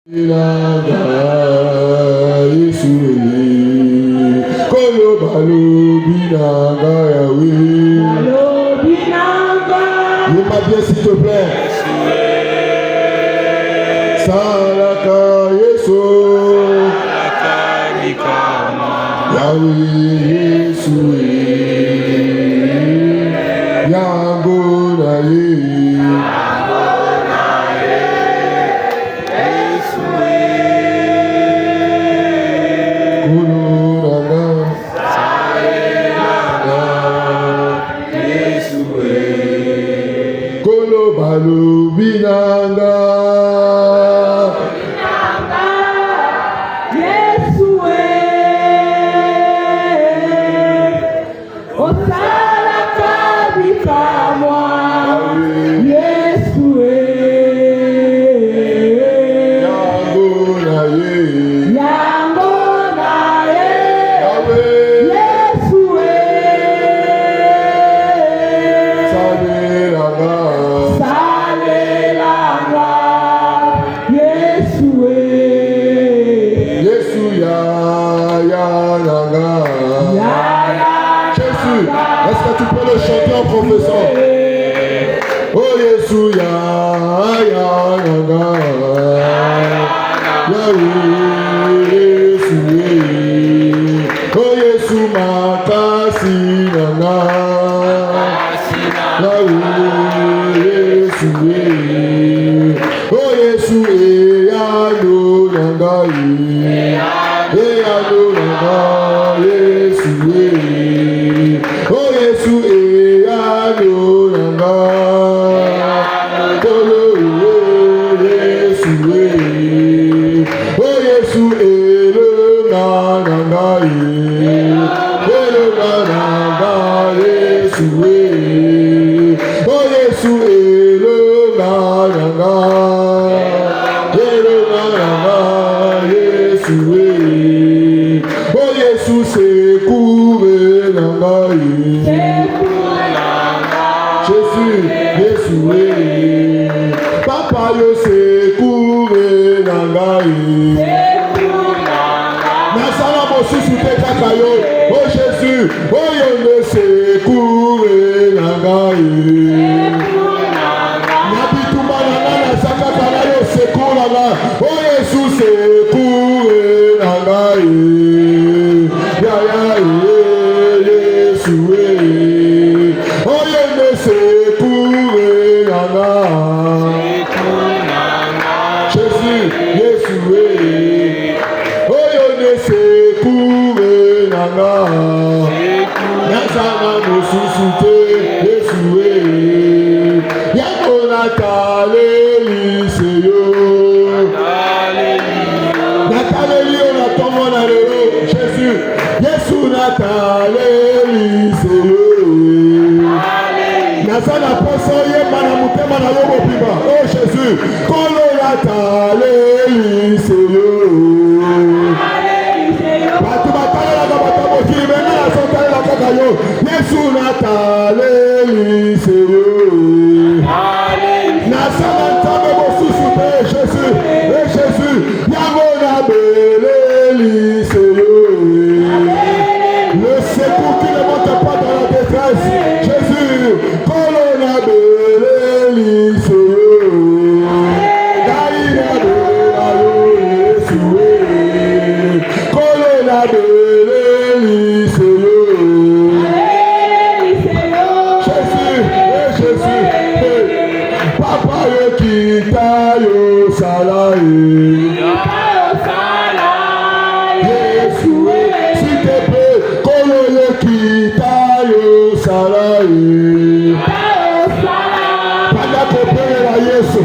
Bien, s'il te plaît. Salaka Yesu. Yahweh Yesu. Yango na ye. Binanga Yesue Osala kabika mwa Yesue Yango na ye Yesue Salelanga Yesu ya nanga. Jésus, est-ce que tu peux le chanter en professant? Oh Yesu ya nanga. Yesu oh Yesu makasi nanga. Yesu oh Yesu eyalo nanga. Eyalo nanga Yesu oh Yesu eyalo nanga. Yesu oh Yesu elonga nanga. Elonga nanga Yesu oh Yesu elonga nanga. Elonga nanga Yesu oh Yesu sekure nanga. Jésus Yesu Papa yo sekure nanga. Nasala mosusu te kaka yo. Oh Jésus oh yo ne sekure nanga. Nabitumba nanga nasaka kana yo sekura nanga. Oh Yesu sekure nanga. Ya Yesu oh yo ne sekure nanga. Jésus Yesu oh yo ne sekure nanga. Nasala mosusu te Yesu yango nataleli seyo. Nataleli yo na tongo na lelo Jésus Yesu nataleli seyo. Nasala poso yemba na mutema na yo mopima. Oh Jésus kolo nataleli seyo. Batu batalelaka bato mokili mena nasotalelaka kaka yo. Yesu nataleli seyo. Nasala nzambe mosusu te Jésus. Et Jésus yango nabeleli seyo. Le secours qui ne monte pas dans la détresse. Jésus kolo nabeleli seyo. Dai nabela yo Yesu kolo nabeleli seyo. Jésus Jésus Papa yo kita yo salaye. Yesu s'il te plaît kolo yo kita yo salaye. Panda kopelela Yesu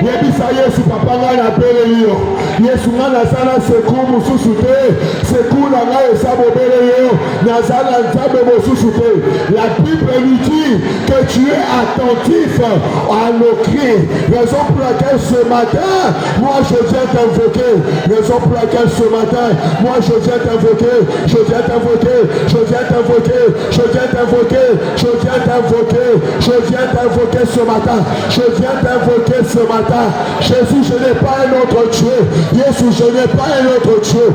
yebisa Yesu papa ngai napeleli yo. Yesu nga nazala secours mosusu te. Secours na ngai eza bobele yo. Nazala nzambe mosusu te. La Bible nous dit que tu es attentif à nos cris. Raison pour laquelle ce matin, moi je viens t'invoquer. Raison pour laquelle ce matin, moi je viens t'invoquer. Je viens t'invoquer. Je viens t'invoquer. Je viens t'invoquer. Je viens t'invoquer. Je viens t'invoquer ce matin. Je viens t'invoquer ce matin. Jésus, je n'ai pas un autre Dieu. Jésus, je n'ai pas un autre Dieu.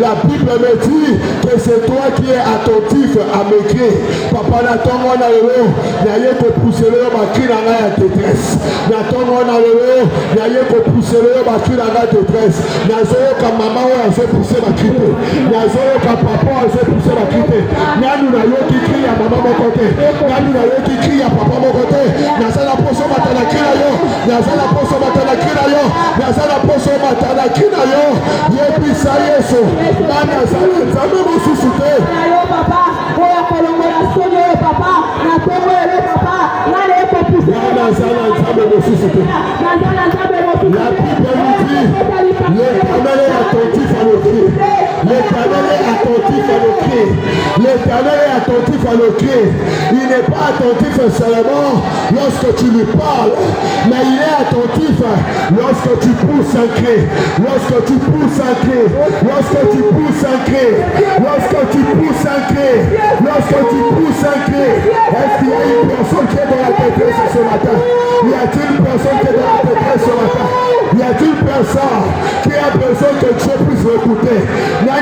La Bible me dit que c'est toi qui es attentif à mes cris. Papa, n'attends-moi dans le lot. N'ayez que pousser le ma cri dans la détresse. N'attends-moi dans le lot. N'ayez que pousser le ma cri dans la détresse. N'azoo comme maman a fait pousser ma cri. N'azoo comme papa a fait pousser ma cri. N'anou n'a yo qui crie à maman mon côté. N'anou n'a yo qui crie à papa mon côté. N'azoo la poisson matin la cri à yo. N'azoo la poisson matin la cri à yo. N'azoo la poisson matin la cri à yo. Yebisa yeso. N'azoo la nzambe mo susute. Papa, oya kolongola sonyo papa, na tongo ele papa, na le ko pousser. N'azoo nzambe mo susute. La Bible nous dit, l'Éternel est attentif à nos cris. L'Éternel est attentif à nos cris. L'Éternel est attentif à nos cris. Il n'est pas attentif seulement lorsque tu lui parles, mais il est attentif lorsque tu pousses un cri. Lorsque tu pousses un cri. Lorsque tu pousses un cri. Lorsque tu pousses un cri. Lorsque tu pousses un cri. Est-ce qu'il y a une personne qui est dans la détresse ce matin? Y a-t-il une personne qui est dans la détresse ce matin? Y a-t-il une personne qui a besoin que Dieu puisse l'écouter? La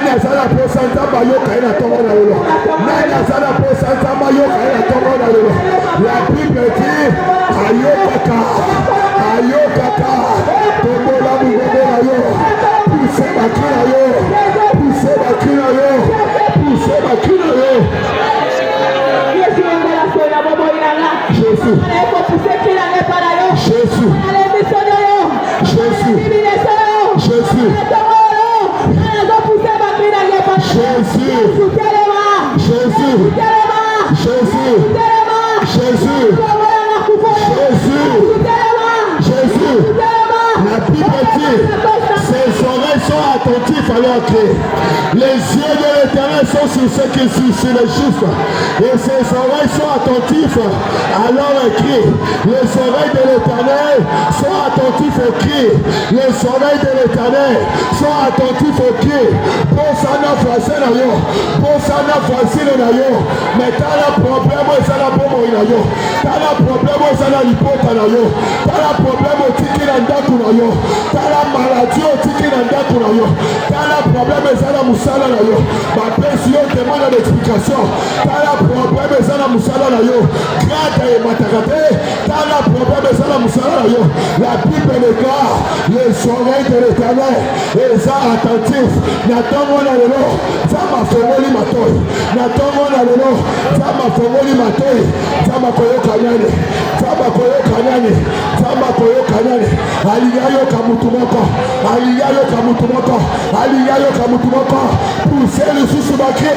Bible dit Ayokaka, Ayokaka, Tomola Mugoboyo, poussez ma kinayo, poussez ma kinayo, poussez ma kinayo. Jésus. Jésus. Jésus. Jésus. Jésus. La Bible dit, ses oreilles sont attentifs à leur cri. Les yeux de l'Éternel sont sur ceux qui sont sur les justes. Et ses oreilles sont attentifs à leur cri. Les oreilles de l'Éternel sont attentifs au cri. Les oreilles de l'Éternel sont attentifs au cri. Bosana français na yo. Bosana français na yo. Mais t'as le problème, c'est la bombe na yo. T'as le problème, c'est la lipota na yo. T'as le problème, tiki na ndaku na yo. T'as la maladie, tiki na ndaku na yo. T'as le problème, c'est la musala na yo. Ma personne demande l'explication. T'as le problème, c'est la musala na yo. Grâce et matakate. T'as le problème, c'est la musala na yo. La Bible les gars, les oreilles de l'Éternel, les attentifs. N'attends-moi dans le lot. Ça m'a fait matoi. N'attends-moi dans le lot. Ça m'a fait matoi. Ça m'a koyo kanyane. Ça m'a koyo kanyane. Ça m'a koyo kanyane. Aliyayo kamutumoko. Aliyayo kamutumoko. Aliyayo kamutumoko. Poussez le sous bakri.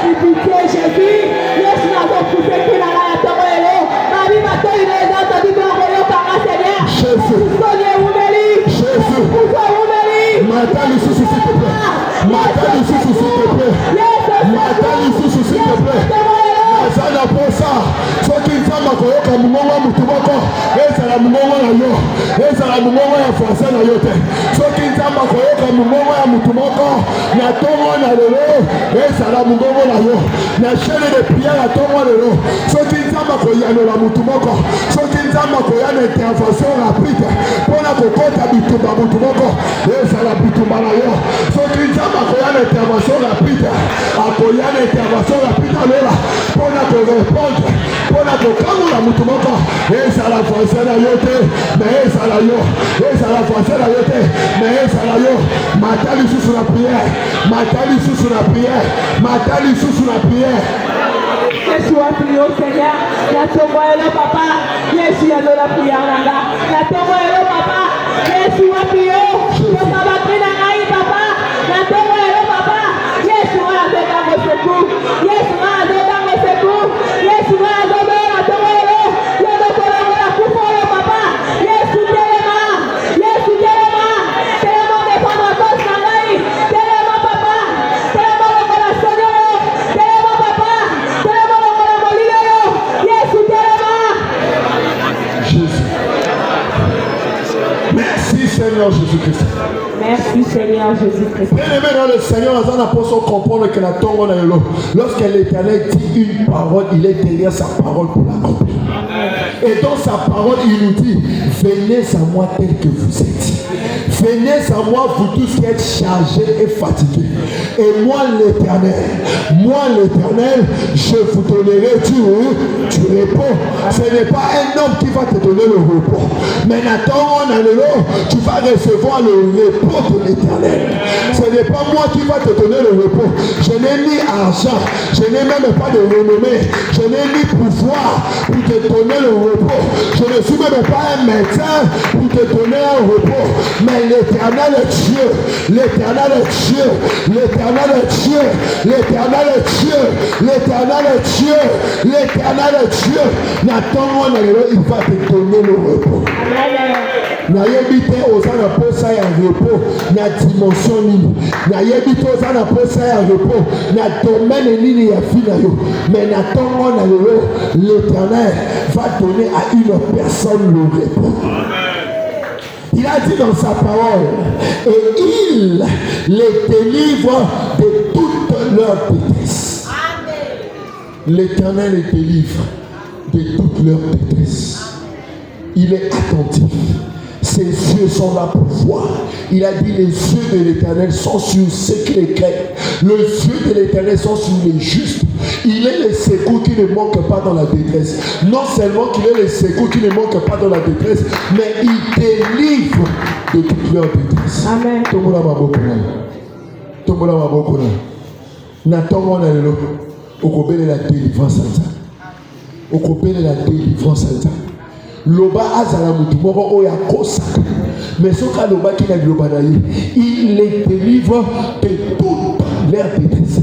Pitié Jésus. Yesu na ko pousser qui na la tongo elo. Mari matoi na ezata di bongo yo kanga Seigneur. Jésus. Sonye umeli. Jésus. Pousse umeli. Matali sous s'il te plaît. Matali sous s'il te plaît. Matali sous s'il te plaît. Nazana posa. Soki nzamba koyoka mungongo mutu moko. Ezala mungongo na yo. Ezala mungongo ya français na yo te. Soki nzamba koyoka mungongo ya mutu moko. Na tongo na lelo. Ezala mungongo na yo. Na chaîne de prière na tongo lelo. Soki nzamba koyanola mutu moko. Soki nzamba koyana intervention rapide. Pona kokota bitumba mutu moko. Ezala bitumba na yo. Soki nzamba koyana intervention rapide. Akoyana intervention rapide alola. Pona ko répondre. Pona ko kamula mutu moko. Ezala français na yo te. Mais ezala yo. Ezala français na yo te. Mais ezala yo. Matali sous la prière. Matali sous la prière. Matali sous la prière. Yesu a prié au Seigneur. La tombe est papa. Yesu a donné la prière là. La tombe est papa. Yesu a prié. Le papa prie dans la papa. La tombe est papa. Yesu a donné dans le secours. Yesu a donné dans le secours. Yesu a donné la tombe est. Yesu a donné la coupe au papa. Yesu téléma. Yesu Merci Seigneur Jésus-Christ. Merci Seigneur Jésus-Christ. Bien-aimé dans le Seigneur, nous allons comprendre que la tombe dans l'eau. Lorsque l'Éternel dit une parole, il est derrière sa parole pour l'accomplir. Et dans sa parole, il nous dit, venez à moi tel que vous êtes. Venez à moi, vous tous qui êtes chargés et fatigués. Et moi l'Éternel, je vous donnerai du repos. Ce n'est pas un homme qui va te donner le repos. Mais attends, tu vas recevoir le repos de l'Éternel. Ce n'est pas moi qui va te donner le repos. Je n'ai ni argent, je n'ai même pas de renommée, je n'ai ni pouvoir pour te donner le repos. Je ne suis même pas un médecin pour te donner un repos. Mais l'Éternel est Dieu, l'Éternel est Dieu, l'Éternel est Dieu, l'Éternel est Dieu, l'Éternel est Dieu, l'Éternel est Dieu. N'attends, il va te donner le repos. N'ayebite osana posa ya repos na dimension nini. N'ayebite osana posa ya repos na domaine nini ya vie na yo. Mais n'attends, l'Éternel va donner à une personne le repos. Il a dit dans sa parole, et il les délivre de toute leur détresse. L'Éternel les délivre de toute leur détresse. Il est attentif. Ses yeux sont là pour voir. Il a dit, les yeux de l'Éternel sont sur ceux qui les craignent. Les yeux de l'Éternel sont sur les justes. Il est le secours qui ne manque pas dans la détresse. Non seulement qu'il est le secours qui ne manque pas dans la détresse, mais il délivre de toute leur détresse. Amen. La délivrance la délivrance. Loba azala mutu moko oya kosaka. Mais ce cas loba qui n'a loba naïe, il les délivre de toute leur détresse.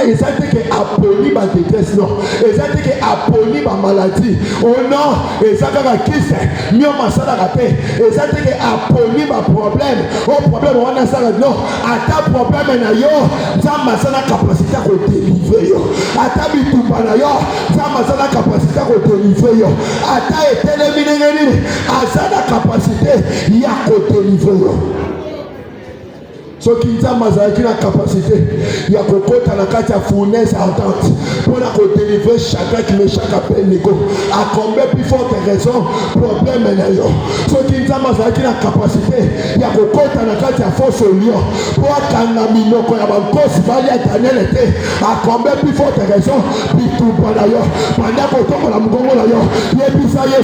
Exactement que appoli ma détresse non. Exactement que appoli ma maladie. Oh non, exactement que qui c'est mieux ma sala raté. Exactement que appoli ma problème. Oh problème on a ça non. À ta problème na yo, ça ma sala capacité à délivrer yo. À ta bitumba na yo, ça ma sala capacité à délivrer yo. À ta éternel à ça la capacité il y a à délivrer yo. Ce qui nous a la capacité, il y a une fournaise ardente pour délivrer chacun qui met chaque appel négo. À combien plus forte raison, problème est là. Ce qui nous a la capacité, il y a une force au lion pour canamino quand il y a une cause valée à Daniel était. À combien plus forte raison, puis tout pendant qu'on a mon il y a plus ça, le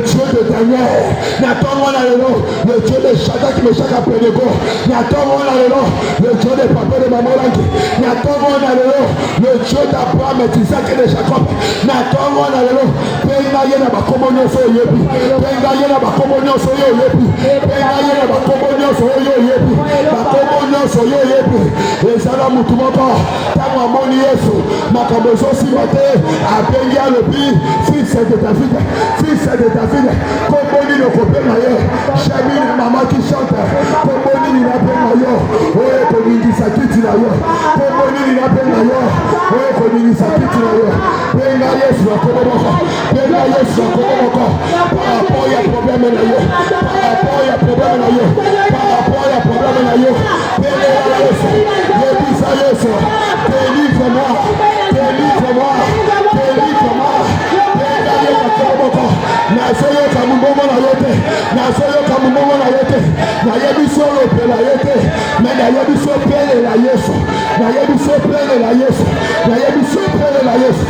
Dieu de Daniel, le Dieu de chacun qui met chaque appel. Le Dieu de papa de maman, le Dieu d'Abraham et d'Isaac et de Jacob. Maman qui chante. Pomoni ni napenda yo, wewe konini sakiti na yo. Pomoni ni napenda yo, wewe konini sakiti na yo. Penga Yesu akoboka, penga Yesu akoboka. Par rapport à problème na yo, par rapport à problème na yo, par rapport à problème na yo. Penga Yesu, yebisa Yesu, délivre-moi, délivre-moi, délivre-moi. Penga Yesu akoboka. Na soyo kamubomo na yote, na soyo kamubomo na yote. Na yebiso lope la yote, mais na yebiso pele la Yesu, na yebiso pele la Yesu, na yebiso pele la Yesu.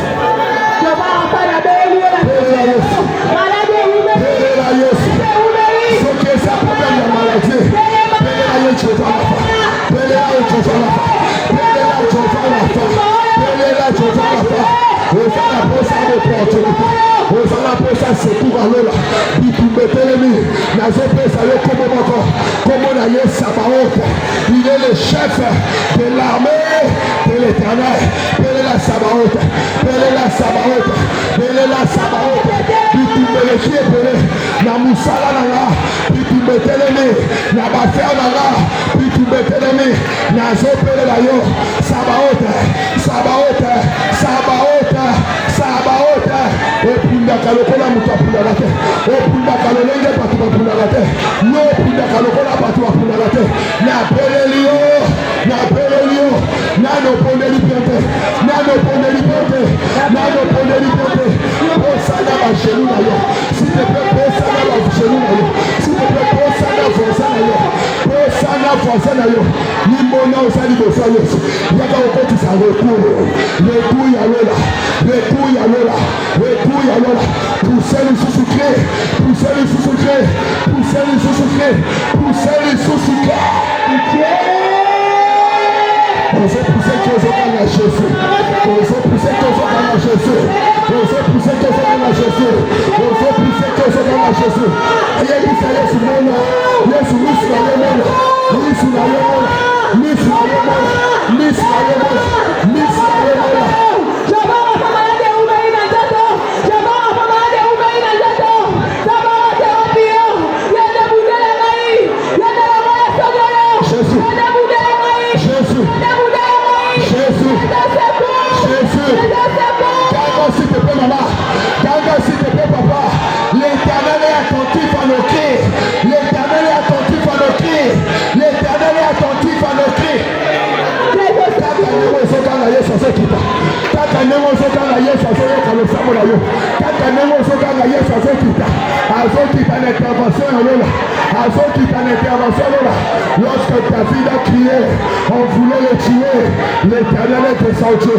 Pele la Yesu, pele la Yesu. Ce qui est sa problème de maladie, pele la Yesu dans la fin, pele la Yesu dans la fin, pele la Yesu dans la fin, pele la Yesu dans la fin. Vous allez poser l'opportunité. Vous allez poser ce secours à l'eau. Il est le chef de l'armée de l'Éternel. Quelle est la Sabaoth? Quelle est la Sabaoth? Quelle est la Sabaoth? Tu me le fais appeler. Na Moussala Nala. Tu me télémé. Na Bafer Nala. Tu me télémé. Na Zopele Layo. Sabaoth. Sabaoth. Sabaoth. Sabaoth. Et puis opundaka lokola moto apundaka te, opundaka lolenge bato bapundaka te, yo opundaka lokola bato bapundaka te. Napeleli yo, napeleli yo, nano pondeli pete, nano pondeli pete, nano pondeli pete. Posana ba genou na yo, s'il te plaît, posana ba genou na yo, s'il te plaît, posana força na yo, posana força na yo. Ni mona osali bosa Yesu, yaka okotisa recours ya lola, recours ya lola, recours ya lola. Poussez les sous-sucrés, poussez les sous-sucrés, poussez les sous-sucrés, poussez les sous-sucrés. On veut pousser que je gagne à Jésus. On veut pousser que je gagne à Jésus. On veut pousser que je gagne à Jésus. On veut pousser que je gagne à Jésus. Et il dit ça, Yesu mona, Yesu misu na yemona, misu na yemona, misu na yemona, misu na yemona, misu na yemona. S'il te plaît, maman, s'il te plaît, papa, l'Éternel est attentif à nos cris, l'Éternel est attentif à nos cris, l'Éternel est attentif à nos cris. Lorsque David a crié, on voulait le tuer, l'Éternel est descendu.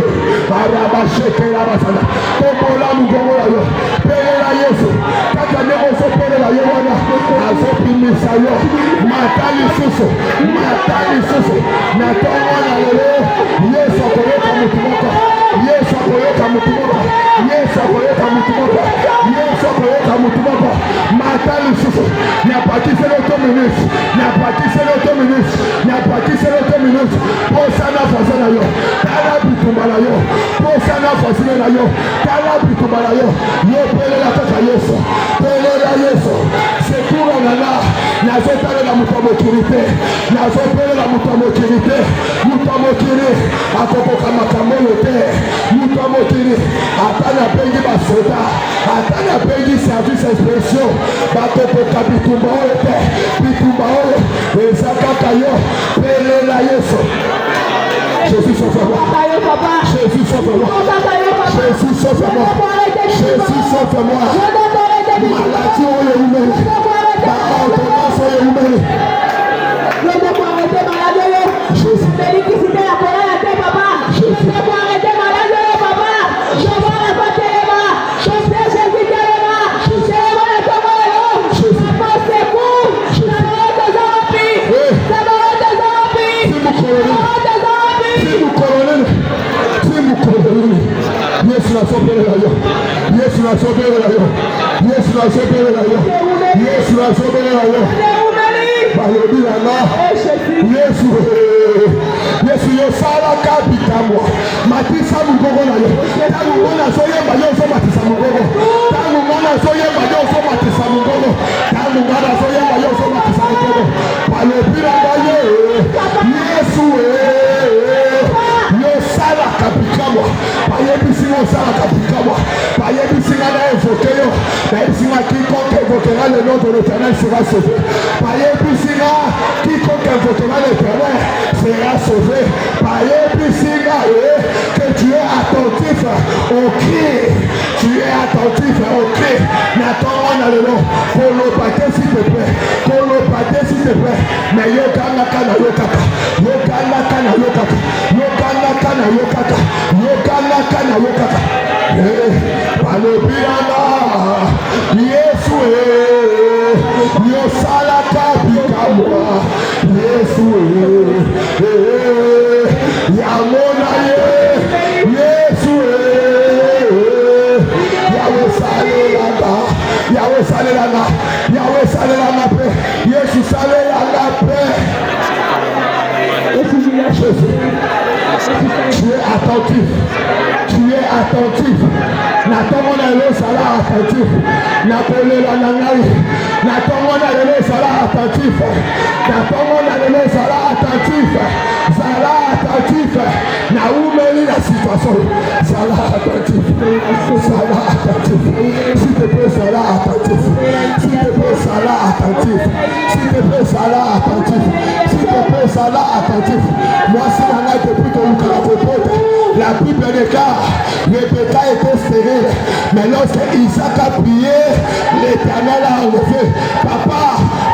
Jésus sauve-moi. Jésus sauve-moi. Jésus sauve-moi. Jésus sauve-moi. Maladie ou le humain. Par ordonnance ou le humain. Jésus. Yesu na sobere la yo. Yesu na sobere la yo. Yesu na sobere la yo. Yesu na sobere la yo. Balobi la na. Yesu. Yesu yo sala kapita mo. Matisa mungogo na yo. Tangu mwana soye ba yo so matisa mungogo. Tangu mwana soye ba yo so matisa mungogo. Tangu mwana soye ba yo so matisa mungogo. Balobi la na yo. Yesu yo sala kapita mo. Payebisinga sala kapita mo. Payebisinga na évoqué yo. Payebisinga quiconque évoquera le nom de l'Éternel sera sauvé. Payebisinga quiconque évoquera l'Éternel sera sauvé. Payebisinga que tu es attentif au cri. Tu es attentif au cri. N'attends pas le nom. Kolopate s'il te plaît. Kolopate s'il te plaît. Mais yokana kana yokaka. Yokana kana yokaka. Yokana kana yokaka. Yokana kana yokaka. Palopirana. Yesu yosala kabikamwa. Yesu yamona Yesu Yahweh salelanga. Yahweh salelanga. Yahweh salelanga paix. Yesu salelanga paix. Jésus. Tu es attentif. Tu es attentif. na tongo na lelo sala attentif na kolela na ngai na tongo na lelo sala attentif na tongo na lelo sala attentif na umeli la situation sala attentif s'il te plaît sala attentif s'il te plaît sala attentif s'il te plaît sala attentif s'il te plaît sala attentif moi c'est la night depuis que vous la Bible déclare Rebecca était stérile mais lorsque Isaac a prié l'Éternel a enlevé papa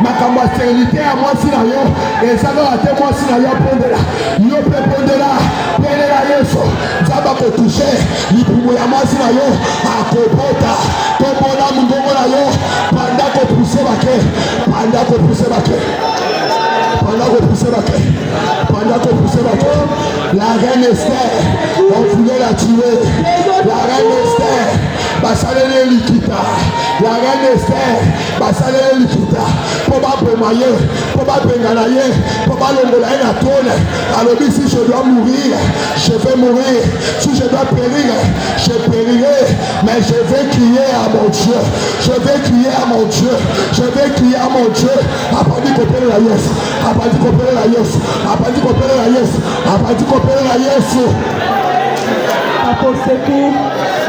ma stérilité à moi si la yo et ça va à moi si la yo prendre là yo peut prendre là prendre là yeso ça va te toucher l'ipimo ya moi si la yo à kopota tomona mungongo la yo pendant que pousser baké la reine Esther on voulait la tuer la reine Esther basalele likita la reine Esther basalele likita pour pas bémayer pour pas benganaye pour pas longola na tone alors si je dois mourir je vais mourir si je dois périr je périrai mais je vais crier à mon Dieu je vais crier à mon Dieu je vais crier à mon Dieu à partir de la yes à partir de la yes à partir de la yes à partir de la yes Papa secours,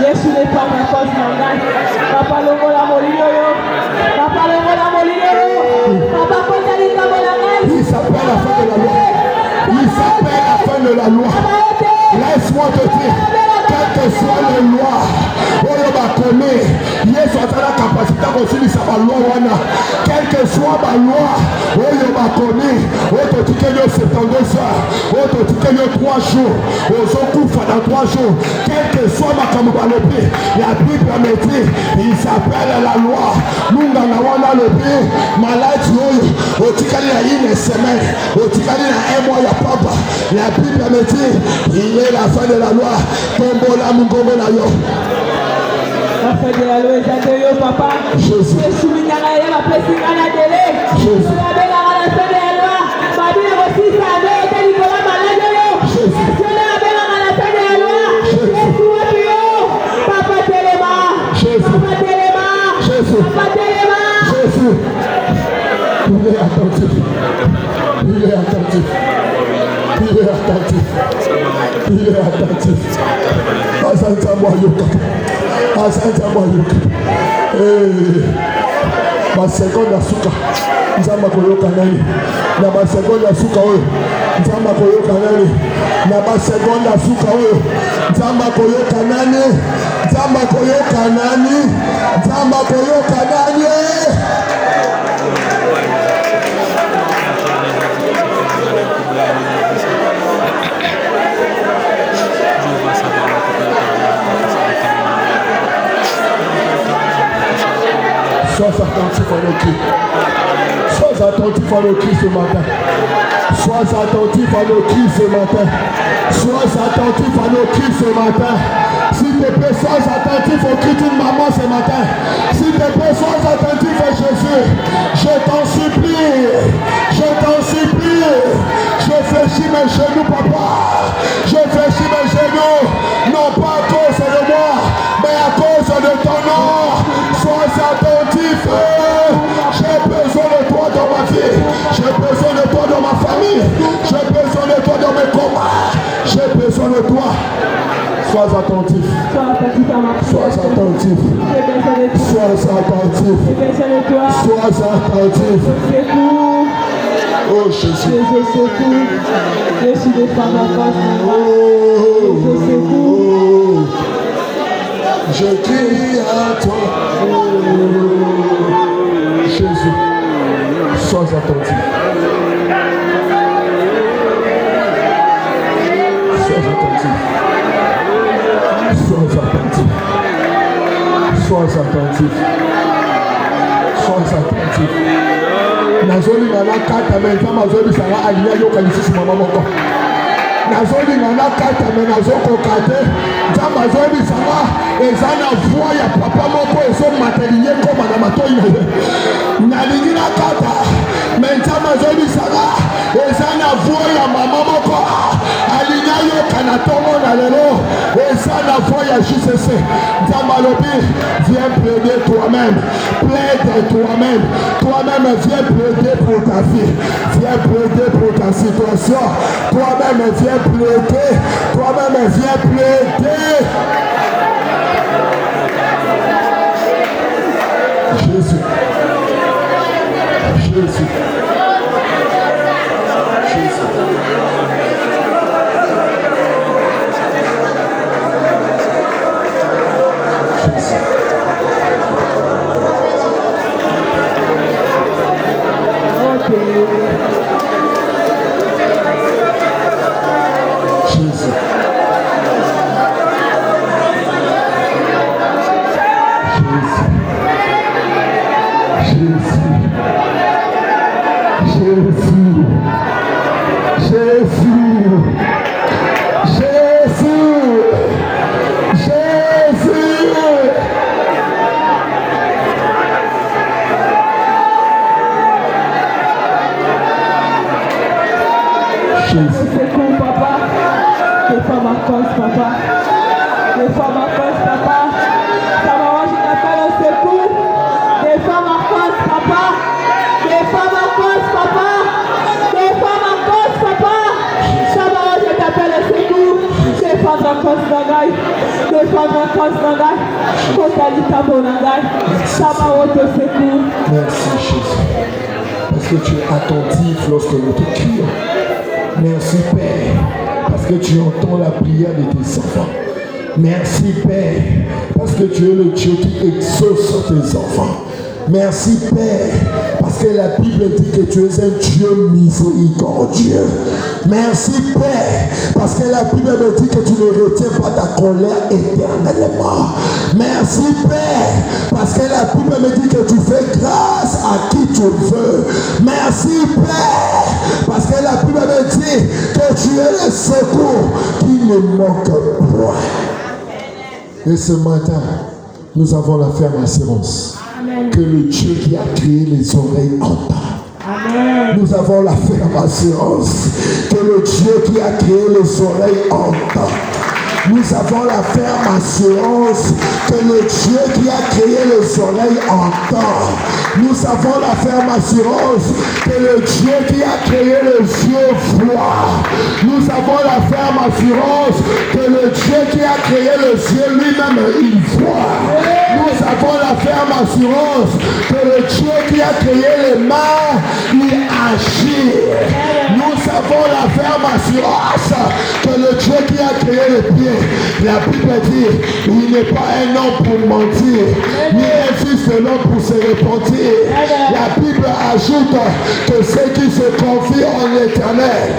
Yesu n'est pas ma force mandate. Papa longo la molino yo. Papa longo la molino yo. Papa kontali kamolangai. Il s'appelle la fin de la loi. Il s'appelle la fin de la loi. Laisse-moi te dire, quelle que soit les lois, on va commettre. Yesu a la capacité de sa loi wana. Quelle que soit ma loi, on va commettre. On te dit que nous 72 heures. On te dit que nous 3 jours. On se coupe dans 3 jours. Quelle que soit ma camouflage, la Bible me dit, il s'appelle la loi. Nous avons le pays, malade, on dit qu'il y a une semaine, on dit qu'il y a un mois, il y a papa. La Bible me dit, il est la fin de la loi. Tombola mungomola yo. La fin de la loi est à yo, papa. Jésus. Jésus, il y a la blessing à la télé. Jésus. La fin de la loi. Ma vie est aussi ça, mais il y a la malade yo. Jésus. Je l'ai avec la fin de la loi. Jésus, papa Téléma. Jésus. Papa Téléma. Jésus. Papa Téléma. Jésus. Il est attentif. Il est attentif. Il est attentif. Il est attentif. Asante Moyoka. Asante Moyoka. Ma seconde à Souka. Nzamba koyoka nani. Na ma seconde à Souka oyo. Nzamba koyoka nani. Na ma seconde à Souka oyo. Nzamba koyoka nani. Nzamba koyoka nani. Nzamba koyoka nani. Sois attentif à nos cris. Sois attentif à nos cris ce matin. Sois attentif à nos cris ce matin. Sois attentif à nos cris ce matin. S'il te plaît, sois attentif aux cris d'une maman ce matin. S'il te plaît, sois attentif à Jésus. Je t'en supplie. Je t'en supplie. Je fléchis mes genoux, papa. Je fléchis mes genoux. Non pas à cause de moi, mais à cause de ton nom. Sois attentif. J'ai besoin de toi dans ma vie. J'ai besoin de toi dans ma famille. J'ai besoin de toi dans mes combats. J'ai besoin de toi. Sois attentif. Sois attentif. Sois attentif. Sois attentif. Oh Jésus. Je suis des femmes en face. Je crie à toi. Jésus. Sois attentif. Sois attentif. Sois attentif. Sois attentif. Sois attentif. Nazoli nana kata menta mazoli sanga aliya yoka lisusu mama moko. Nazoli nana kata me nazoko kate. Nzamba zoli sanga ezana voix ya papa moko ezo mateliye koma na matoi na ye. Nalingi na kata menta mazoli sanga ezana voix ya mama moko. Aliya yoka na tongo na lelo ezana voix ya juste ça. Zamalobi, viens plaider toi-même. Plaide toi-même. Toi-même, viens plaider pour ta vie. Viens plaider pour ta situation. Toi-même, viens plaider. Toi-même, viens plaider. Jésus. Jésus. Merci Jésus, parce que tu es attentif lorsque nous te crions. Merci Père, parce que tu entends la prière de tes enfants. Merci Père, parce que tu es le Dieu qui exauce tes enfants. Merci Père, parce que la Bible dit que tu es un Dieu miséricordieux. Merci Père, parce que la Bible me dit que tu ne retiens pas ta colère éternellement. Merci Père, parce que la Bible me dit que tu fais grâce à qui tu veux. Merci Père, parce que la Bible me dit que tu es le secours qui ne manque point. Et ce matin, nous avons la ferme assurance que le Dieu qui a créé les oreilles entend. Amen. Nous avons la ferme assurance que le Dieu qui a créé les oreilles entend. Nous avons la ferme assurance que le Dieu qui a créé les oreilles entend. Nous avons la ferme assurance que le Dieu qui a créé les yeux voit. Nous avons la ferme assurance que le Dieu qui a créé les yeux lui-même il voit. Nous avons la ferme assurance que le Dieu qui a créé les mains il agit. Nous avons la ferme assurance que le Dieu qui a créé les pieds, la Bible dit, il n'est pas un homme pour mentir, ni un fils de l'homme pour se repentir. La Bible ajoute que ceux qui se confient en l'Éternel,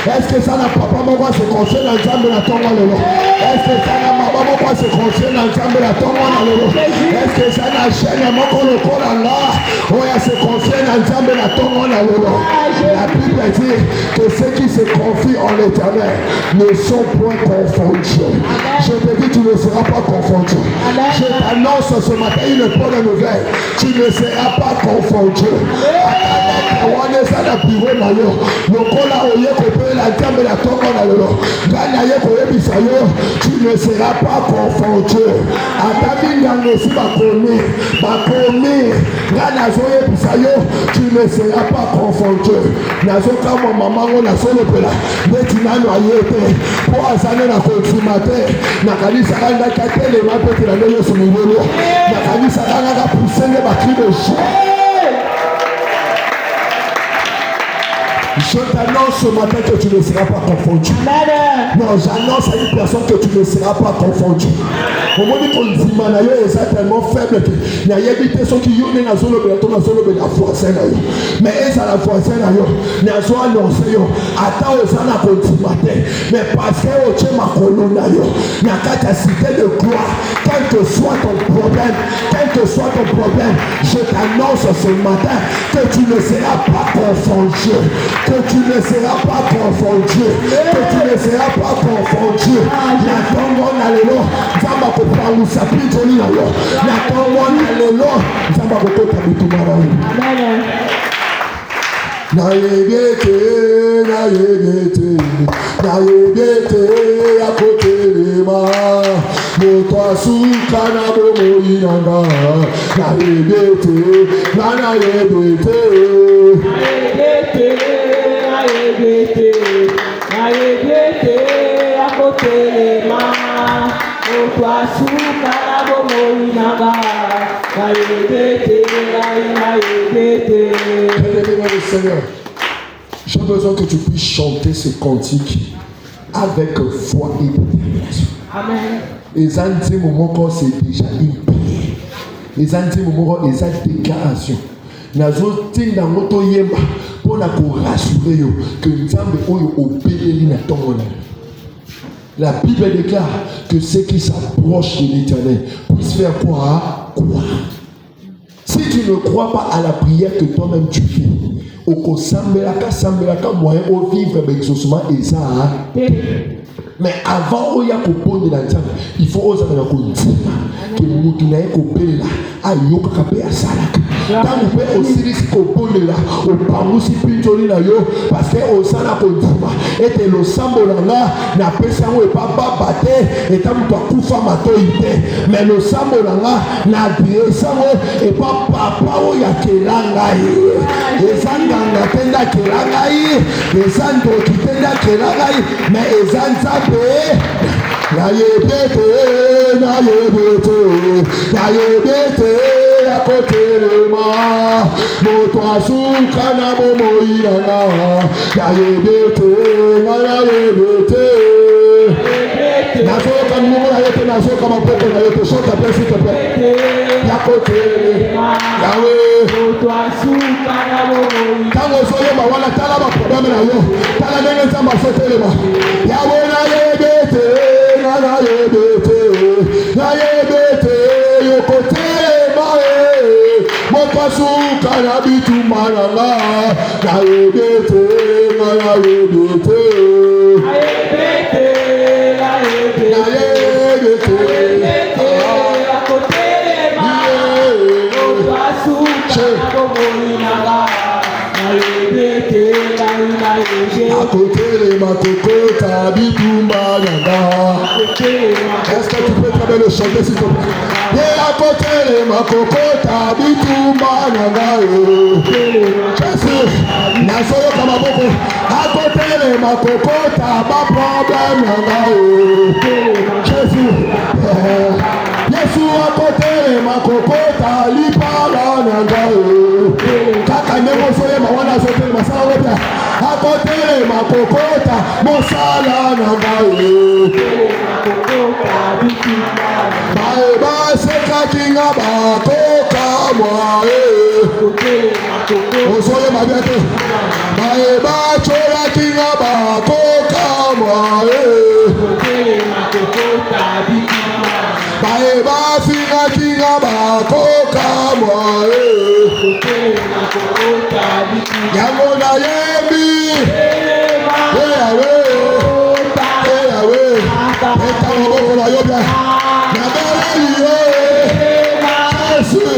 est-ce que ça n'a pas maman se confier dans le temps de la tombe? Est-ce que ça n'a pas maman se confier dans le temps de la tombe? Est-ce que ça n'a jamais maman le corps en là? On a se confier dans le temps de la tombe? La Bible dit que ceux qui se confient en l'Éternel ne sont point confondus. Je te dis, tu ne seras pas confondu. Je t'annonce ce matin une bonne nouvelle. Tu ne seras pas confondu. Tu ne seras pas confondu. Tu ne seras pas confondu. Je t'annonce ce matin que tu ne seras pas confondu. Non, j'annonce à une personne que tu ne seras pas confondu. Au moment où on dit manayo est tellement faible que il y a évité ceux qui y ont dans zone de la force mais est à la force na yo na zo annoncer yo ata osana continuer mais parce que o chema kolona yo na kata cité de gloire. Quel que soit ton problème, je t'annonce ce matin que tu ne seras pas confondu, que tu ne seras pas confondu. La tombe na lelo zamba ko palu sapito ni na yo. La tombe na lelo zamba ko tota bitumara. Amen. Na yegete ya kote telema moto asuka na bomoi nanga na yebete na yebete akotelema moto asuka na bomoi nanga na yebete Seigneur, j'ai besoin que tu puisses chanter ce cantique avec foi et détermination. Amen. Les anti moments c'est déjà une prière. Les anti moments c'est une déclaration. Nazo tinda moto yemba pour la rassurer que Nzambe oyo obéli na tongo. La Bible déclare que ceux qui s'approchent de l'Éternel puissent faire quoi? Croire. Si tu ne crois pas à la prière que toi-même tu fais, au sambelaka moyen au vivre exaucement et ça. Mais avant il y a de la table, il faut oser la continue que mutu na ekopela ayoka kape asalaka. Tant vous pouvez aussi risquer au là, au pamusi pitoli na yo parce que au sana kontima et le sambolanga na pesa ou pas babate et tant tu kufa matoite mais le sambolanga na dressamo et pas papa o ya kelanga yi ezanga tenda kelanga yi ezando kitenda kelanga yi mais ezanza na yebete akotelema moto asuka na bomoi nanga na yebete nasoka mungu na yote nasoka mapoko na yote soka pesa tepe yakotelema yawe moto asuka na bomoi tango soye mawala tala ba problème na yo tala ndenge nzamba sotelema yawe na yebete yokotelema mopasuka na bitumananga na yebete akotelema kokota bitumananga. Est-ce que tu peux très bien le chanter s'il te plaît? Akotelema kokota bitumananga. Jésus, nasoyo kamaboko. Akotelema kokota ba problème nanga. Jésus, Yesu akotelema kokota lipala nanga. Kaka nemo soye mawana sotelema sawa bia. Akotelema kokota mosala nanga. Baeba seka kinga bakoka mwae osoye mabiate baeba chola kinga bakoka mwae baeba finga kinga bakoka mwae yango na yembi eyawe eta maboko na yobia Jésus,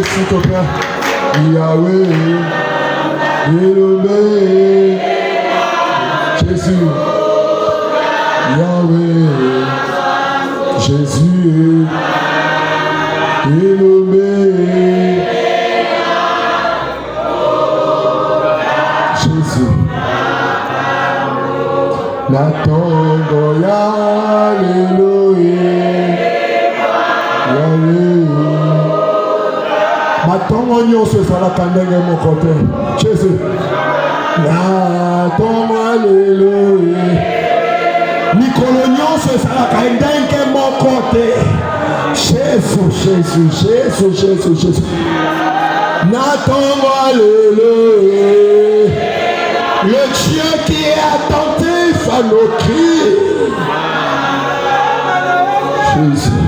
S'il te plaît, Yahweh, Jésus, Yahweh, Jésus, Jésus, Natongo, Alléluia, Matongo nyonso ezalaka ndenge moko te. Jésus. Natongo alléluia. Mikolo nyonso ezalaka ndenge moko te. Jésus. Natongo alléluia. Le Dieu qui est attentif à nos cris. Jésus.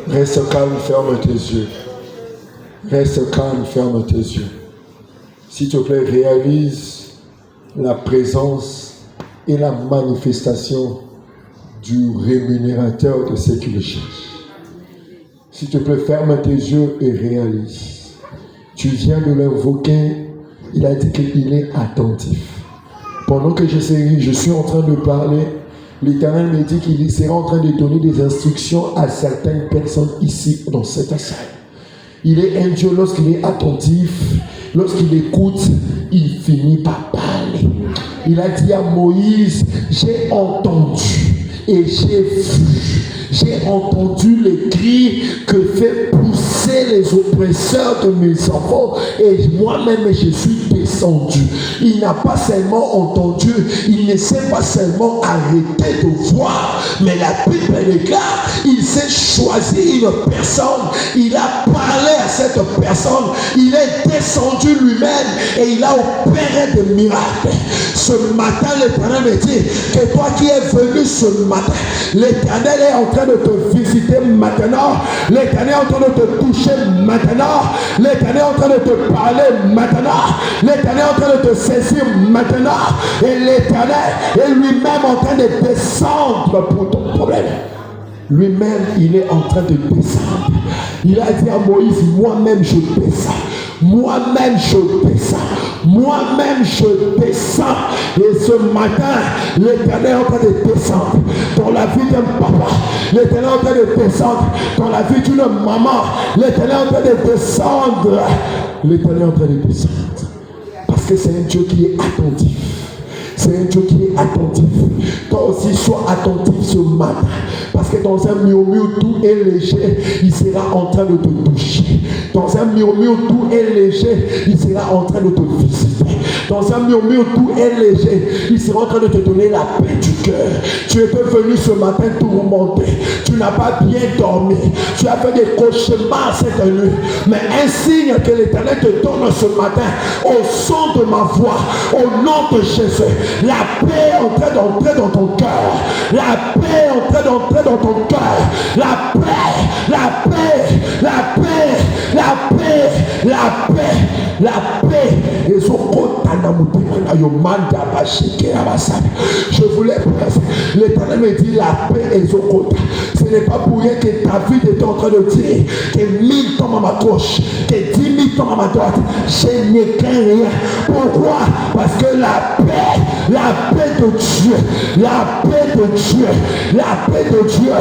Reste calme, ferme tes yeux. Reste calme, ferme tes yeux. S'il te plaît, réalise la présence et la manifestation du rémunérateur de ce qu'il cherche. S'il te plaît, ferme tes yeux et réalise. Tu viens de l'invoquer, il a dit qu'il est attentif. Pendant que je suis en train de parler, l'Éternel me dit qu'il sera en train de donner des instructions à certaines personnes ici dans cette salle. Il est un Dieu lorsqu'il est attentif, lorsqu'il écoute, il finit par parler. Il a dit à Moïse, j'ai entendu et j'ai vu. J'ai entendu les cris que fait pousser les oppresseurs de mes enfants et moi-même je suis descendu. Il n'a pas seulement entendu, il ne s'est pas seulement arrêté de voir, mais la Bible déclare, il s'est choisi une personne, il a parlé à cette personne, il est descendu lui-même et il a opéré des miracles. Ce matin, l'Éternel me dit que toi qui es venu ce matin, l'Éternel est en train de te visiter maintenant, l'Éternel est en train de te toucher maintenant, l'Éternel est en train de te parler maintenant, l'Éternel est en train de te saisir maintenant, et l'Éternel est lui-même en train de descendre pour ton problème. Lui-même, il est en train de descendre. Il a dit à Moïse, moi-même je descends. Moi-même je descends. Moi-même je descends. Et ce matin, l'Éternel est en train de descendre dans la vie d'un papa. L'Éternel est en train de descendre dans la vie d'une maman. L'Éternel est en train de descendre. L'Éternel est en train de descendre. Parce que c'est un Dieu qui est attentif. C'est un Dieu qui est attentif. Toi aussi, sois attentif ce matin. Parce que dans un murmure tout est léger, il sera en train de te toucher. Dans un murmure tout est léger, il sera en train de te visiter. Dans un murmure tout est léger, il sera en train de te donner la paix du cœur. Tu étais venu ce matin tourmenté. Tu n'as pas bien dormi. Tu as fait des cauchemars cette nuit. Mais un signe que l'Éternel te donne ce matin, au son de ma voix, au nom de Jésus, la paix est en train d'entrer dans ton cœur. La paix est en train d'entrer dans ton cœur. La paix, la paix, la paix, la paix, la paix, la paix. Je voulais presque. L'Éternel me dit la paix est au côté. Ce n'est pas pour rien que David était en train de dire que 1000 tombent à ma gauche, que 10 000 tombent à ma droite. Je n'ai qu'un rien. Pourquoi? Parce que la paix de Dieu, la paix de Dieu, la paix de Dieu.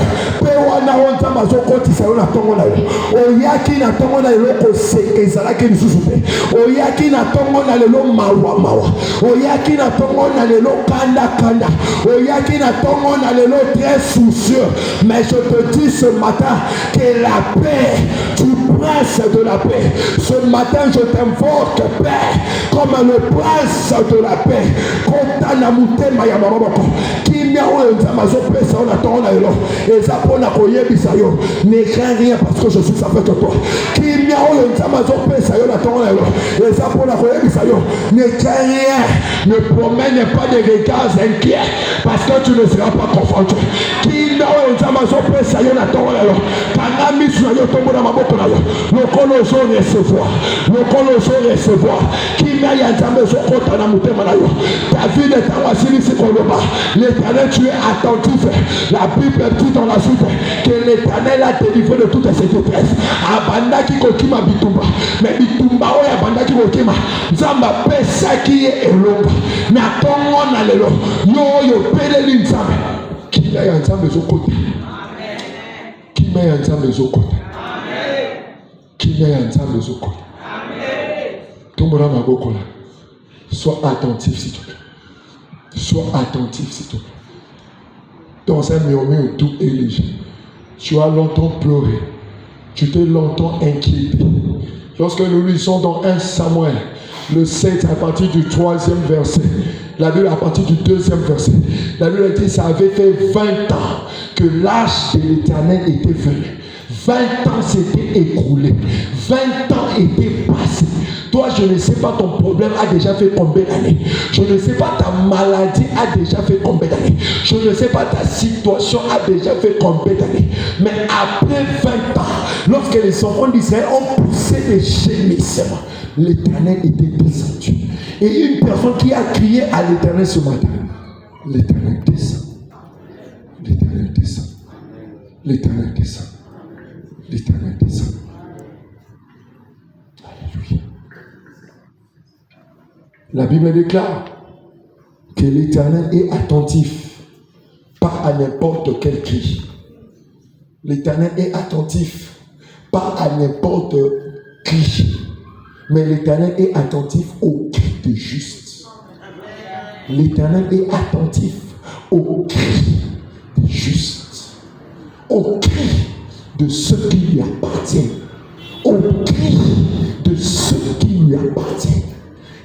Oyaki na tongo na lelo kosekezala ke lisusu te. Oyaki na tongo na lelo mawa mawa. Oyaki na tongo na lelo kanda kanda. Oyaki na tongo na lelo très soucieux. Mais je te dis ce matin que la paix, tu prince de la paix. Ce matin je t'invoque paix comme le prince de la paix. Kotana mutema ya maboko. Kimia oyo nzamba zo pesa on attend na lelo. Eza pona koyebisa yo. Ne crains rien parce que je suis avec toi. Kimia oyo nzamba zo pesa yo na tongo na lelo. Eza pona koyebisa yo. Ne crains rien. Ne promène pas des regards inquiets parce que tu ne seras pas confondu. Kimia oyo nzamba zo pesa yo na tongo na lelo. Kana misu na yo tombo na maboko na yo. Lokolo zo recevoir. Lokolo zo recevoir. Kimia ya nzamba zo kota na mutema na yo. David est en wasilisi koloba. L'Éternel, tu es attentif. La Bible dit dans la suite que l'Éternel a délivré de toutes ses détresses. Abanda ki kokima bitumba. Mais bitumba oya abanda ki kokima. Nzamba pesa ki ye elonga. Na tongo na lelo. Yo peleli nzambe. Kila ya nzambe zokota. Kila ya nzambe zokota. Kila ya nzambe zokota. Tombola maboko la. Sois attentif s'il te plaît. Sois attentif s'il te plaît. Dans un murmure tout est léger. Tu as longtemps pleuré. Tu t'es longtemps inquiété. Lorsque nous lisons dans 1 Samuel, le 7 à partir du 3e verset, la Bible à partir du 2e verset, la Bible dit que ça avait fait 20 ans que l'âge de l'Éternel était venu. 20 ans s'étaient écoulés. 20 ans étaient passés. Toi, je ne sais pas, ton problème a déjà fait combien d'années. Je ne sais pas, ta maladie a déjà fait combien d'années. Je ne sais pas, ta situation a déjà fait combien d'années. Mais après 20 ans, lorsque les enfants d'Israël ont poussé des gémissements, l'Éternel était descendu. Et une personne qui a crié à l'Éternel ce matin, l'Éternel descend. L'Éternel descend. L'Éternel descend. L'Éternel descend. Alléluia. La Bible déclare que l'Éternel est attentif, pas à n'importe quel cri. L'Éternel est attentif, pas à n'importe cri. Mais l'Éternel est attentif au cri de juste. L'Éternel est attentif au cri de juste. Au cri de ceux qui lui appartiennent. Au cri de ceux qui lui appartiennent.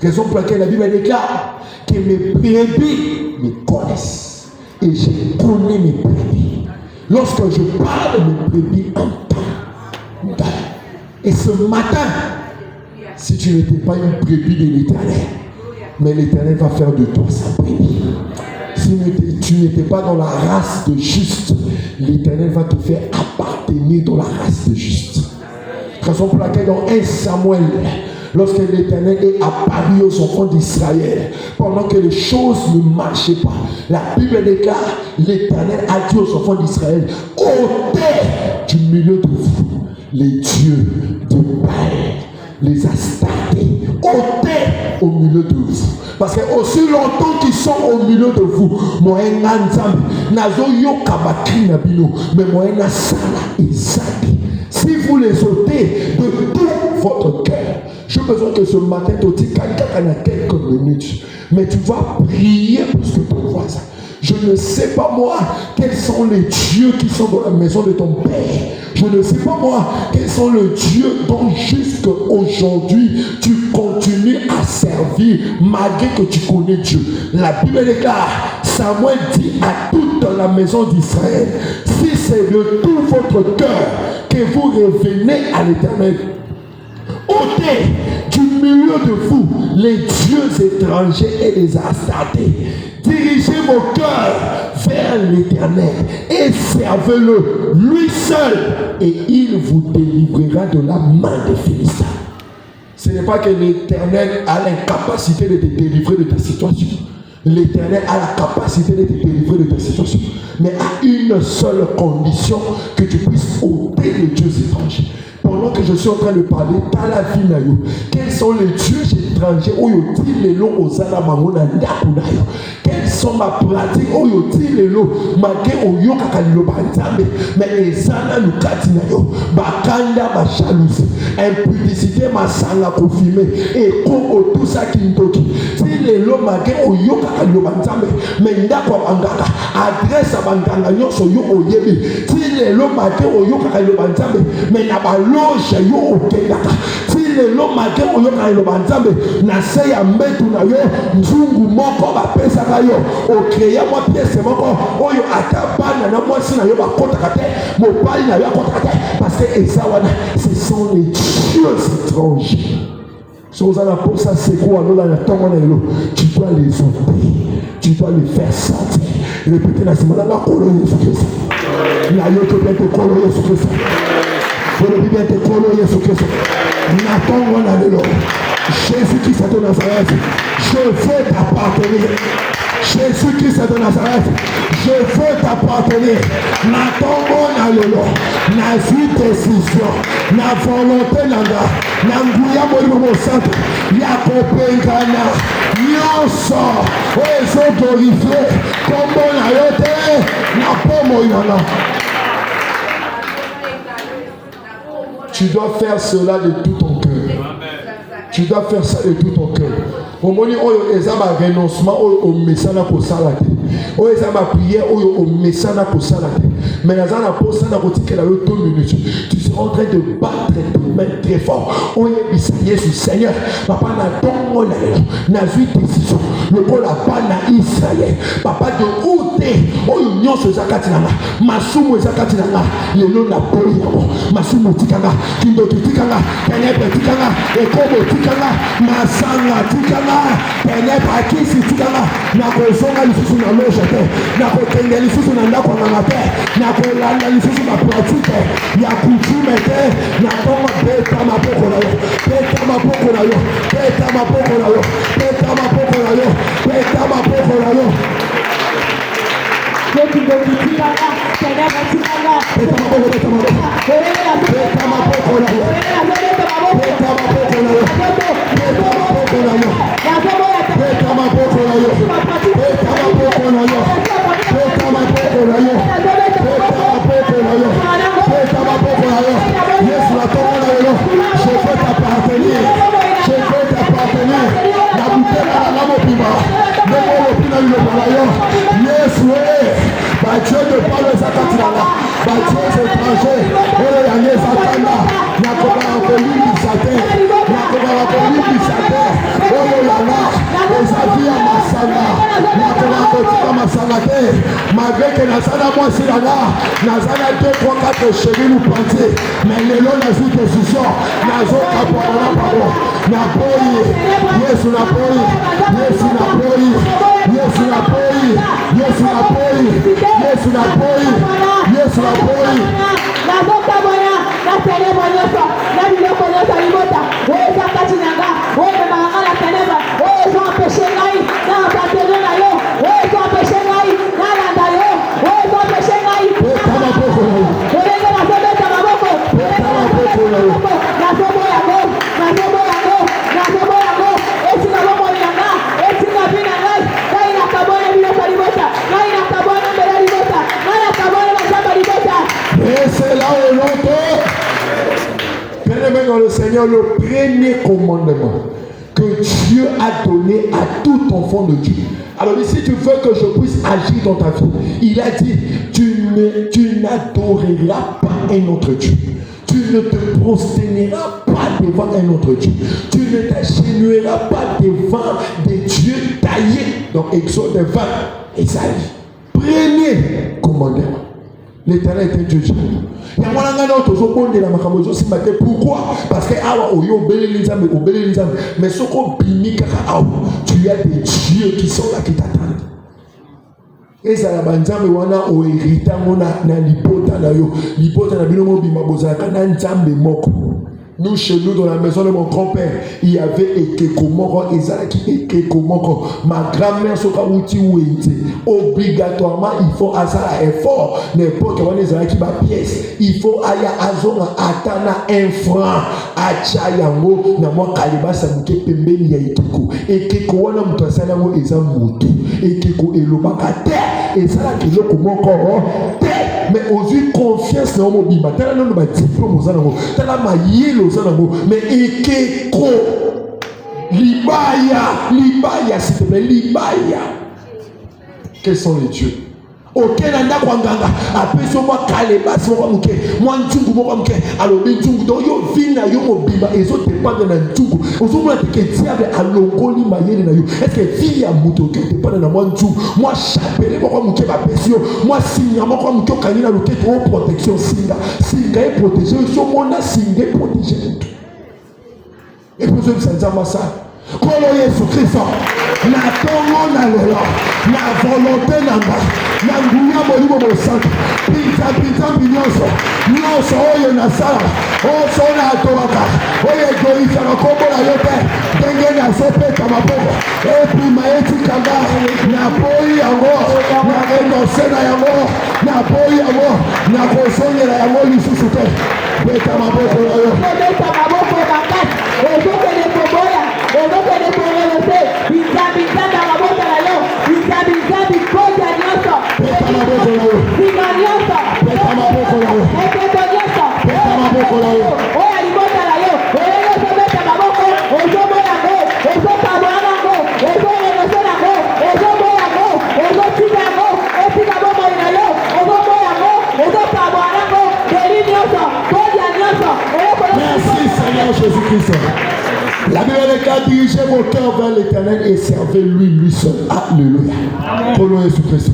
Raison pour laquelle la Bible déclare que mes brebis me connaissent et je connais mes brebis. Lorsque je parle, mes brebis entendent. Et ce matin, si tu n'étais pas une brebis de l'Éternel, mais l'Éternel va faire de toi sa brebis. Si tu n'étais pas dans la race de juste, l'Éternel va te faire appartenir dans la race de juste. Raison pour laquelle dans 1 Samuel, lorsque l'Éternel est apparu aux enfants d'Israël, pendant que les choses ne marchaient pas, la Bible déclare, l'Éternel a dit aux enfants d'Israël, ôtez du milieu de vous les dieux de Baal, les Astartés, ôtez au milieu de vous. Parce que aussi longtemps qu'ils sont au milieu de vous, moi mais moi si vous les ôtez de tout votre cœur, j'ai besoin que ce matin tu dis quelques minutes, mais tu vas prier plus que ton voisin. Je ne sais pas moi quels sont les dieux qui sont dans la maison de ton père. Je ne sais pas moi quels sont les dieux dont jusqu'à aujourd'hui tu continues à servir malgré que tu connais Dieu. La Bible déclare, Samuel dit à toute la maison d'Israël, si c'est de tout votre cœur que vous revenez à l'Éternel, ôtez du milieu de vous les dieux étrangers et les Astartés. Dirigez vos cœurs vers l'Éternel et servez-le, lui seul, et il vous délivrera de la main des Philistins. Ce n'est pas que l'Éternel a l'incapacité de te délivrer de ta situation. L'Éternel a la capacité de te délivrer de ta situation, mais à une seule condition, que tu puisses ôter les dieux étrangers. Pendant que je suis en train de parler, dans la vie, quels sont les dieux étrangers où ils disent les lots aux alamamona ndakunayo? Quelles sont ma pratique où ils disent les lots malgré au yo kakalilo banzambe mais les ana lukatinayo bakanda ma jalousie impudicité ma sanga confirmé et comme tout ça qui ntoki si les lots malgré au yo kakalilo banzambe mais ndako angaka adresse abanganga nyonso yo oyebi si les lots malgré au yo kakalilo banzambe mais na loge yo okendaka si lelo malgré oyoka eloba nzambe na se ya mbetu na yo nzungu moko bapesaka yo okreya mwa piese moko oyo ata bana na mwasi na yo bakotaka te mobali na yo akotaka te parce que eza wana ce sont les dieux étrangers. Si vous allez pour ça, c'est quoi nous là tu dois les ôter, tu dois les faire sortir. Répétez la semaine là, kolo Yesu Christ. La yo to bien te kolo Yesu Christ. Jésus-Christ de Nazareth, je veux t'appartenir. Jésus-Christ de Nazareth, je veux t'appartenir. Natongo na lelo, na décision, na volonté nanga, na nguya molimo santo, ya kopengana, nyonso, ozo glorifié, kombo na yote, na pomo inana. Tu dois faire cela de tout ton cœur. Tu dois faire ça de tout ton cœur. Au moment où ils ont un renoncement, au message pour salade. Où ils ont une prière, au message pour salade. Mais dans un pour ça, dans 2 minutes, tu seras en train de battre tes mains très fort. On est Jésus, Seigneur. Papa n'a pas n'a vu décision. Le bon la na Israël. Papa de où t'es? Oh, union se zakatinanga. Masumu zakatinanga. Le nom n'a pas eu. Masumu tikanga. Kindo tikanga. Penepe tikanga. Ekobo tikanga. Masanga tikanga. Penepe akisi tikanga. Na kozonga lisusu na loja te. Na kotenge lisusu na ndako na te. Na kolanda lisusu na pratique. Ya kutume te. Na koma beta mapoko na yo. Beta mapoko na yo. Beta mapoko na yo. Beta mapoko na yo. Beta mapoko na yo. Beta mapoko Dieu ne parle pas de ça, Dieu étranger, Nazana moi c'est là, Nazana 2, 3, 4 chéris nous penser, mais les lots n'a vu décision, Nazo Kapona Pabo, Napoli, Yesu Napoli, Yesu Napoli, Yesu Napoli, Yesu Napoli, Yesu Napoli, Yesu Napoli. Nazo Kabona, Natane Monyoso, Nabilo Konosa Limota, Oza Katinanga, Oza Mahana Kaneva, Oza Peshengai, Nabatena yo, Oza Peshengai, Nalanda yo, Oza Peshengai. Orenga Nazobeta Maboko, Nazobo Yago, Nazobo Yago, Nazobo Yago, Etina Lomo Yanga, Etina Binangai, Naina Kabona Bilo Limota, Naina Kabona Bela Limota, Naina Kabona Mazaba Limota. Et c'est là où l'on peut. Bien-aimé dans le Seigneur, le premier commandement que Dieu a donné à tout enfant de Dieu. Alors si tu veux que je puisse agir dans ta vie, il a dit, tu n'adoreras pas un autre Dieu. Tu ne te prosterneras pas devant un autre Dieu. Tu ne t'agenouilleras pas devant des dieux taillés. Donc Exode 20, Esaïe. Premier commandement. L'Éternel est un Dieu. Pourquoi? Parce que mais ce qu'on tu as des dieux qui sont là qui t'attendent. Et ça la banzambe wana o hérita mona na lipota na yo lipota na bino mo bima bozaka na nzambe moko. Nous, chez nous, dans la maison de mon grand-père, il y avait Ekekomoko, Ezalaki Ekekomoko. Ma grand-mère, Sokawuti Ouente, obligatoirement, il faut à ça effort. N'importe quoi, Ezalaki ma pièce. Il faut aya azonga atana un franc. Achayango, na moi Kaliba Samuke Pembeni ya Ekeko. Ekeko wana mutasana mo ezamutu. Ekeko elobaka te. Ezalaki Lokomoko te. Mais aux yeux confiance dans mon bima. T'as là ma diplôme aux anneaux. T'as là ma yélo aux anneaux. Mais Ekeko Libaya, s'il te plaît, Libaya. Quels sont les dieux? Ok, nanda kwanganga. Après ce moi Kaleba, c'est moi muke. Moi ntungu moi muke. Alors ntungu donc yo vina yo mo bima. Et autres dépendent de ntungu. Aux autres que diable a longoli mayele na yo. Est-ce que fille a muto que dépend de moi ntungu? Moi chapelle moi muke ba pesio. Moi signe moi muke kanina loke to protection singa. Singa est protégé. So mona singa est protégé. Et pour ceux qui s'en ça. Kolo Yesu Kristo na tongo na lelo na volonté nanga na nguya molimo mo santo pizza binyoso nyonso oyo na sala oso na tobaka oyo egoisa na kombo na yo te ndenge na sopeta maboko epi maeti kanga na boyi yango na enose na yango na boyi yango na kosongela yango lisusu te beta maboko na yo beta maboko makati ezokende koboya ezokende korelote bizabizanda maboko na yo bizabizambi koja nyonso beta maboko na yo bima nyonso beta maboko na yo eketo nyonso beta maboko na yo oya libota na yo oyo nyonso beta maboko ozomona ngo ozokabwana ngo ozorenose na ngo ozoboya ngo ozotika ngo etika bomoi na yo ozoboya ngo ozokabwana ngo deri nyonso koja nyonso. Merci Seigneur Jésus-Christ. La Bible dit dirigez vos cœurs vers l'Éternel et servez-lui, lui seul. Alléluia. Kolo Yesu Christ.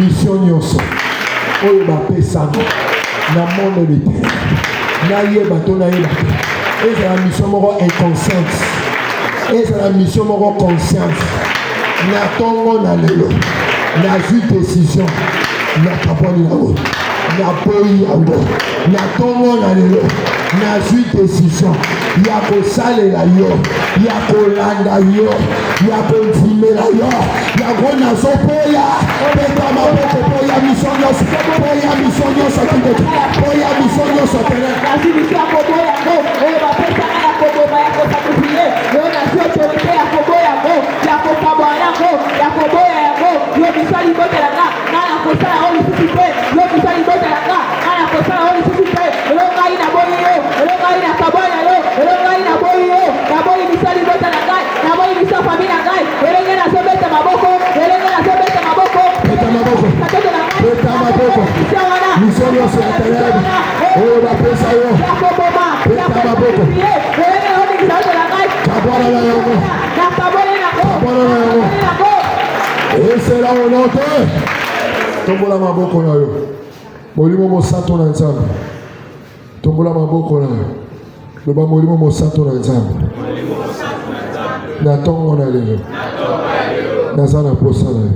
Mission nyonso. Oyo ba pesa na monde l'Éternel. Na yeba to na yeba. Et c'est la mission moko inconsciente. Et c'est la mission moko conscience. Na tongo na lelo. Na vu décision. Na kaponi na wo. Na boyi yango. Na tongo na lelo. Na vu décision. Ya kosalela yo, ya kolanda yo, ya kontimela yo, ya kona sopoya, peta maboko poya misonyo, poya misonyo sakite, poya misonyo sakite. Kasi misia koboya go, oba peta ya koboya ya kosakupiye, yo na sio chorite ya koboya go, ya kokaboya go, ya koboya ya go, yo misali bote langa, na kosala oli sisipe, yo misali bote langa, na kosala oli sisipe, yo ngai na boyi yo, yo ngai na kaboya yo. Elongai na boyi yo, na boyi misali bota na ngai, na boyi miso famille na ngai, elenge na sobeta maboko, elenge na sobeta maboko, beta maboko, beta maboko, misali yo se atayari, oyo ba pesa yo, beta maboko, elenge na boyi misali na ngai, kabona na yango, na kabona na yango, et c'est là où l'on te Tombola maboko na yo. Molimo mosantu na nzambe. Tombola maboko na yo. Loba molimo mosantu na nzambe. Na tongo na lelo. Naza na posa na yo.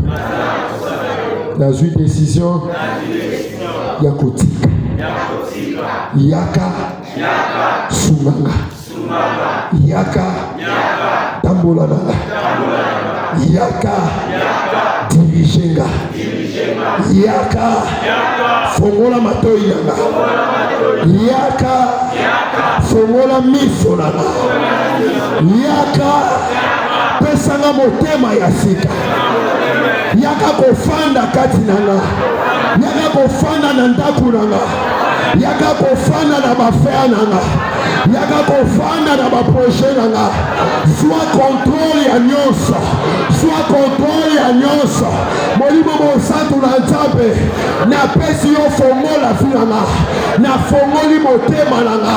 Nazwi décision ya kotika. Yaka sumanga. Yaka tambola nanga. Yaka dirigenga. Yaka fongola matoi nanga. Yaka fongola miso nanga. Yaka pesanga motema ya sika. Yaka kofanda kati nanga. Yaka kofanda na ndaku nanga. Yaka kofanda na bafea nanga. Yaka kofanda na baproje nanga. Soit contrôle ya nyonso. Soit contrôle ya nyonso. Molimo mosantu na nzambe. Na pesi yo fongola fi nanga. Na fongoli motema nanga.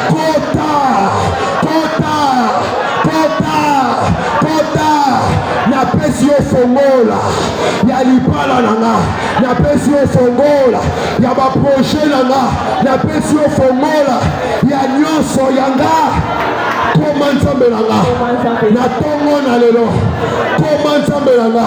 Kota. Na pesi yo fongola ya libala nanga. Na pesi yo fongola ya baproje nanga. Na pesi yo fongola ya nyonso yanga. Comment nzambe nanga na tongo na lelo. Comment nzambe nanga.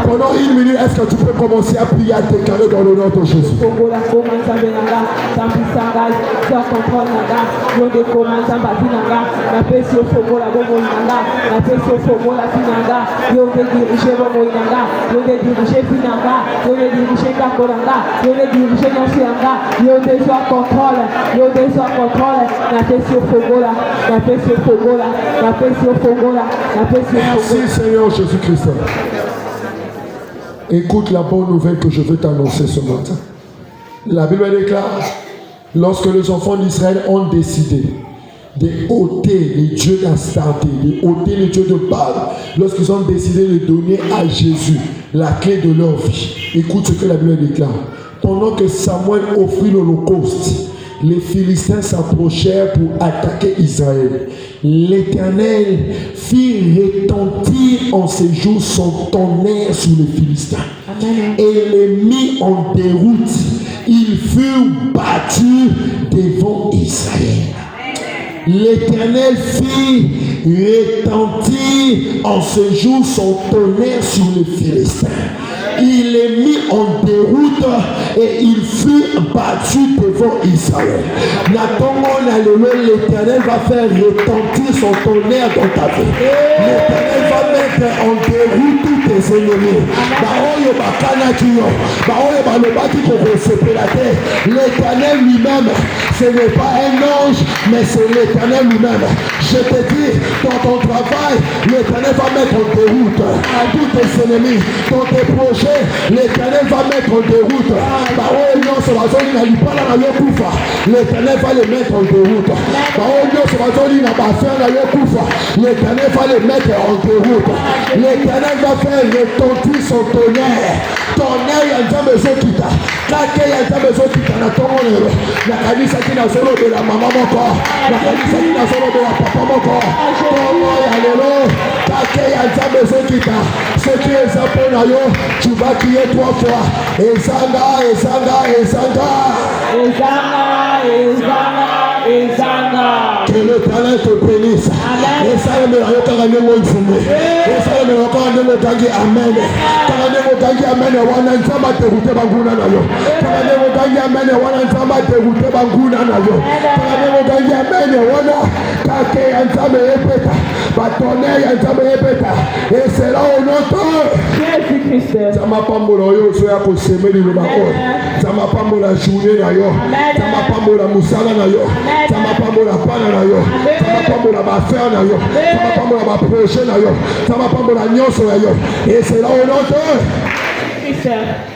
Pendant une minute, est-ce que tu peux commencer à prier, à déclarer dans le nom de Jésus? Fongola comment nzambe nanga. Tampisanga sans contrôle nanga. Yo de comment nzambe nanga. Na pesi yo fongola bomo nanga. Na pesi yo fongola finanga. Yo de diriger bomo nanga. Yo de diriger finanga. Yo de diriger kakoranga. Yo de diriger nanga. Yo de soit contrôle. Yo de soit contrôle. Na pesi yo fongola. Na pesi yo fongola. Na pesi yo fongola. Na pesi yo fongola. Merci Seigneur Jésus-Christ. Écoute la bonne nouvelle que je veux t'annoncer ce matin. La Bible déclare, lorsque les enfants d'Israël ont décidé de ôter les dieux d'Astarté, de ôter les dieux de Baal, lorsqu'ils ont décidé de donner à Jésus la clé de leur vie, écoute ce que la Bible déclare. Pendant que Samuel offrit l'Holocauste, les Philistins s'approchèrent pour attaquer Israël. L'Éternel fit retentir en ces jours son tonnerre sur les Philistins. Amen. Et les mit en déroute. Ils furent battus devant Israël. L'Éternel fit retentir en ce jour son tonnerre sur les Philistins. Il les mit en déroute et il fut battu devant Israël. L'Éternel va faire retentir son tonnerre dans ta vie. L'Éternel va mettre en déroute tous tes ennemis. L'Éternel lui-même, ce n'est pas un ange, mais c'est l'Éternel lui-même. Je te dis, dans ton travail, l'Éternel va mettre en déroute tous tes ennemis. Dans tes projets, l'Éternel va mettre en déroute. L'Éternel va les mettre en déroute. L'Éternel va les mettre en déroute. L'Éternel va faire retentir son tonnerre. Tonnerre ya nzambe ezokita. Kake ya nzambe ezokita na tongo lelo. Na kanisa kina solo de la mama moko. Na kanisa kina solo de la papa moko. Tongo ya lelo. Kake ya nzambe ezokita. Ce qui est appelé na yo, tu vas crier 3 fois. Ezanga, ezanga, ezanga. Ezanga, ezanga, ezanga. Que l'Éternel te bénisse. Et ça me l'a yoka ngane mo nfume. Et ça me l'a yoka ngane mo tangi amen. Ngane mo tangi amen wana nzamba te gute banguna na yo. Ngane mo tangi amen wana nzamba te gute banguna na yo. Ngane mo tangi amen wana kake ya nzambe epeta. Batone ya nzambe epeta. Et c'est là au nom de Jésus-Christ. Zama pambola yo so ya ko semeli lo bako. Zama pambola journée na yo. Zama pambola musala na yo. Zama pambola pana na yo. Zama pambola ba faire na yo. Zama pambola ba projet na yo. Zama pambola nyonso na yo. Et c'est là au nom de Jésus-Christ.